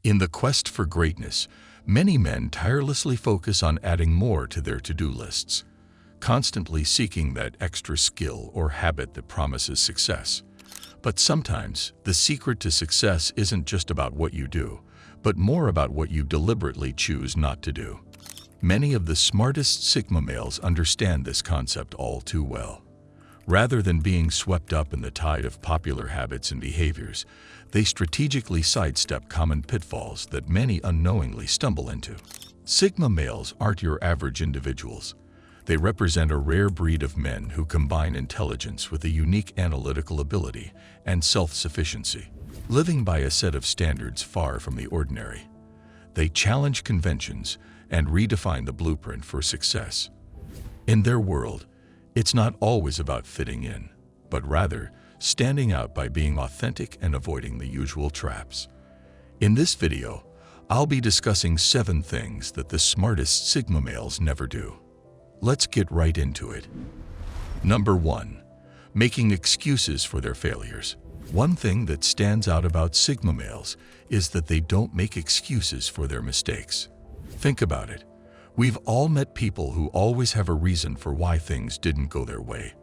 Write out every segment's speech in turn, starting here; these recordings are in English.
In the quest for greatness, many men tirelessly focus on adding more to their to-do lists, constantly seeking that extra skill or habit that promises success. But sometimes, the secret to success isn't just about what you do, but more about what you deliberately choose not to do. Many of the smartest Sigma males understand this concept all too well. Rather than being swept up in the tide of popular habits and behaviors, they strategically sidestep common pitfalls that many unknowingly stumble into. Sigma males aren't your average individuals. They represent a rare breed of men who combine intelligence with a unique analytical ability and self-sufficiency, living by a set of standards far from the ordinary. They challenge conventions and redefine the blueprint for success. In their world, it's not always about fitting in, but rather standing out by being authentic and avoiding the usual traps. In this video, I'll be discussing 7 things that the smartest Sigma males never do. Let's get right into it. Number 1. Making excuses for their failures. One thing that stands out about Sigma males is that they don't make excuses for their mistakes. Think about it. We've all met people who always have a reason for why things didn't go their way.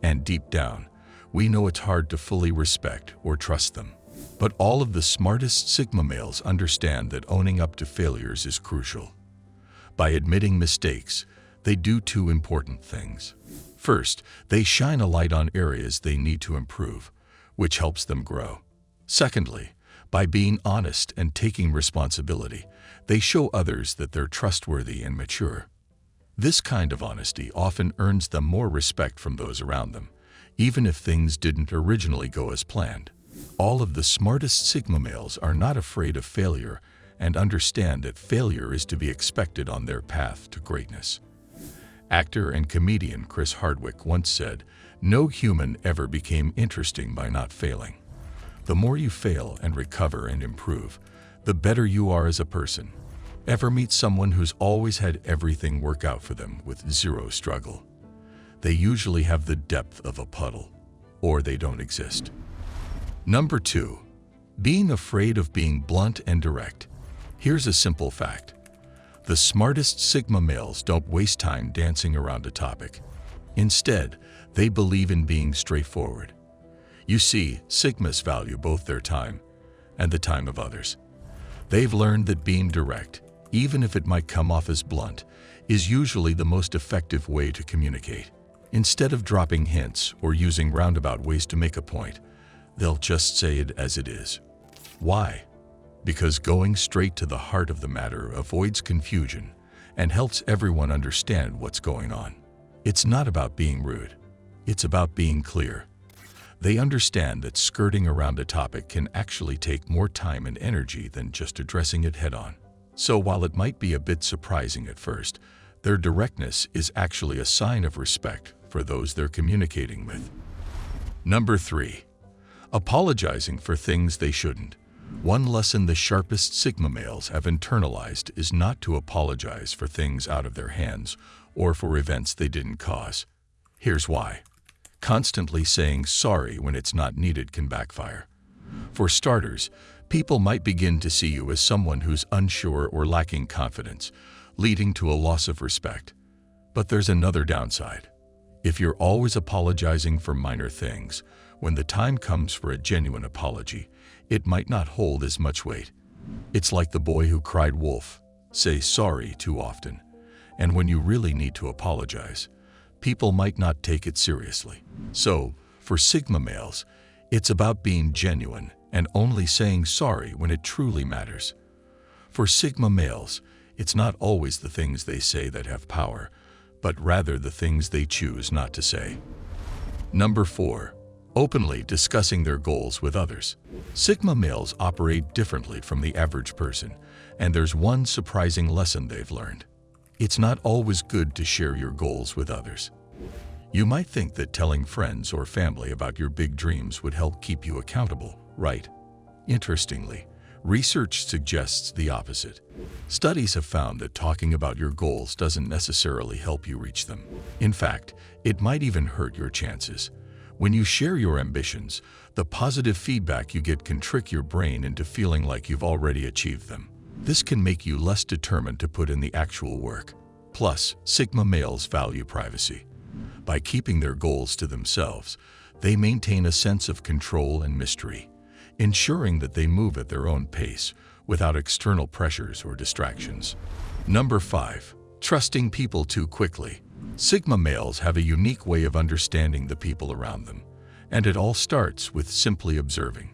And deep down, we know it's hard to fully respect or trust them. But all of the smartest Sigma males understand that owning up to failures is crucial. By admitting mistakes, they do 2 important things. First, they shine a light on areas they need to improve, which helps them grow. Secondly, by being honest and taking responsibility, they show others that they're trustworthy and mature. This kind of honesty often earns them more respect from those around them, even if things didn't originally go as planned. All of the smartest Sigma males are not afraid of failure and understand that failure is to be expected on their path to greatness. Actor and comedian Chris Hardwick once said, "No human ever became interesting by not failing." The more you fail and recover and improve, the better you are as a person. Ever meet someone who's always had everything work out for them with 0 struggle? They usually have the depth of a puddle, or they don't exist. Number 2. Being afraid of being blunt and direct. Here's a simple fact. The smartest Sigma males don't waste time dancing around a topic. Instead, they believe in being straightforward. You see, Sigmas value both their time and the time of others. They've learned that being direct, even if it might come off as blunt, is usually the most effective way to communicate. Instead of dropping hints or using roundabout ways to make a point, they'll just say it as it is. Why? Because going straight to the heart of the matter avoids confusion and helps everyone understand what's going on. It's not about being rude. It's about being clear. They understand that skirting around a topic can actually take more time and energy than just addressing it head-on. So while it might be a bit surprising at first, their directness is actually a sign of respect for those they're communicating with. Number 3. Apologizing for things they shouldn't. One lesson the sharpest Sigma males have internalized is not to apologize for things out of their hands or for events they didn't cause. Here's why. Constantly saying sorry when it's not needed can backfire. For starters, people might begin to see you as someone who's unsure or lacking confidence, leading to a loss of respect. But there's another downside. If you're always apologizing for minor things, when the time comes for a genuine apology, it might not hold as much weight. It's like the boy who cried wolf. Say sorry too often, and when you really need to apologize, people might not take it seriously. So, for Sigma males, it's about being genuine and only saying sorry when it truly matters. For Sigma males, it's not always the things they say that have power, but rather the things they choose not to say. Number 4. Openly discussing their goals with others. Sigma males operate differently from the average person, and there's one surprising lesson they've learned. It's not always good to share your goals with others. You might think that telling friends or family about your big dreams would help keep you accountable, right? Interestingly, research suggests the opposite. Studies have found that talking about your goals doesn't necessarily help you reach them. In fact, it might even hurt your chances. When you share your ambitions, the positive feedback you get can trick your brain into feeling like you've already achieved them. This can make you less determined to put in the actual work. Plus, Sigma males value privacy. By keeping their goals to themselves, they maintain a sense of control and mystery, ensuring that they move at their own pace without external pressures or distractions. Number 5. Trusting people too quickly. Sigma males have a unique way of understanding the people around them, and it all starts with simply observing.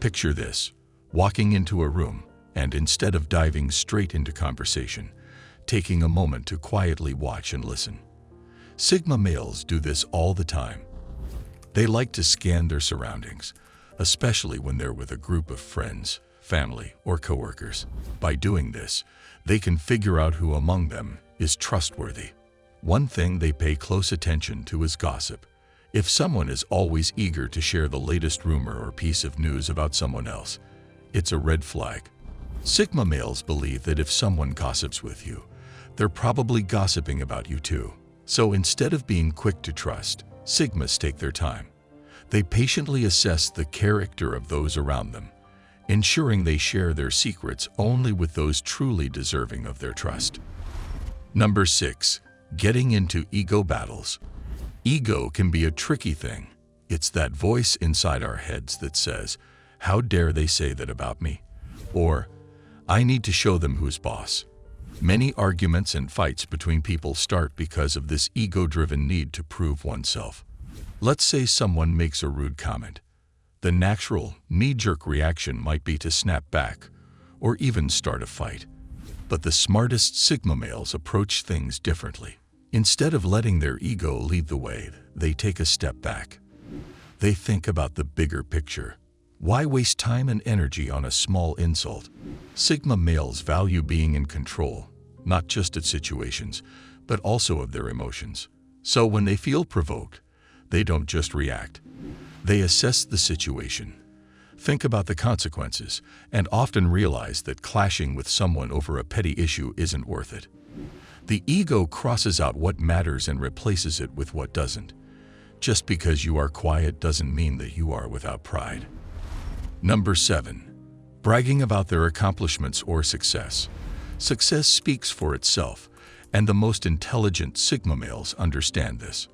Picture this: walking into a room, and instead of diving straight into conversation, taking a moment to quietly watch and listen. Sigma males do this all the time. They like to scan their surroundings, especially when they're with a group of friends, family, or coworkers. By doing this, they can figure out who among them is trustworthy. One thing they pay close attention to is gossip. If someone is always eager to share the latest rumor or piece of news about someone else, it's a red flag. Sigma males believe that if someone gossips with you, they're probably gossiping about you too. So instead of being quick to trust, Sigmas take their time. They patiently assess the character of those around them, ensuring they share their secrets only with those truly deserving of their trust. Number 6. Getting into ego battles. Ego can be a tricky thing. It's that voice inside our heads that says, "How dare they say that about me?" Or, "I need to show them who's boss." Many arguments and fights between people start because of this ego-driven need to prove oneself. Let's say someone makes a rude comment. The natural, knee-jerk reaction might be to snap back or even start a fight. But the smartest Sigma males approach things differently. Instead of letting their ego lead the way, they take a step back. They think about the bigger picture. Why waste time and energy on a small insult? Sigma males value being in control, not just of situations, but also of their emotions. So when they feel provoked, they don't just react. They assess the situation, think about the consequences, and often realize that clashing with someone over a petty issue isn't worth it. The ego crosses out what matters and replaces it with what doesn't. Just because you are quiet doesn't mean that you are without pride. Number 7. Bragging about their accomplishments or success. Success speaks for itself, and the most intelligent Sigma males understand this.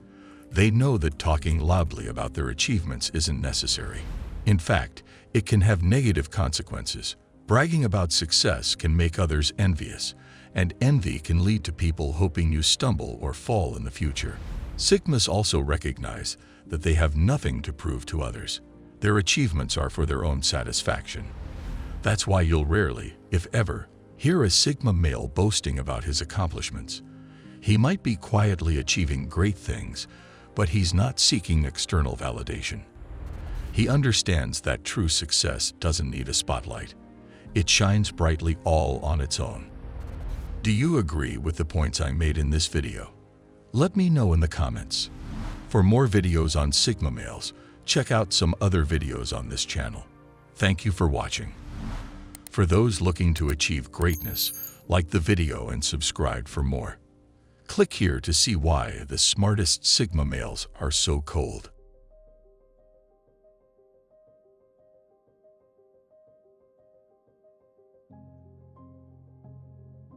They know that talking loudly about their achievements isn't necessary. In fact, it can have negative consequences. Bragging about success can make others envious, and envy can lead to people hoping you stumble or fall in the future. Sigmas also recognize that they have nothing to prove to others. Their achievements are for their own satisfaction. That's why you'll rarely, if ever, hear a Sigma male boasting about his accomplishments. He might be quietly achieving great things, but he's not seeking external validation. He understands that true success doesn't need a spotlight. It shines brightly all on its own. Do you agree with the points I made in this video? Let me know in the comments. For more videos on Sigma males, check out some other videos on this channel. Thank you for watching. For those looking to achieve greatness, like the video and subscribe for more. Click here to see why the smartest Sigma males are so cold.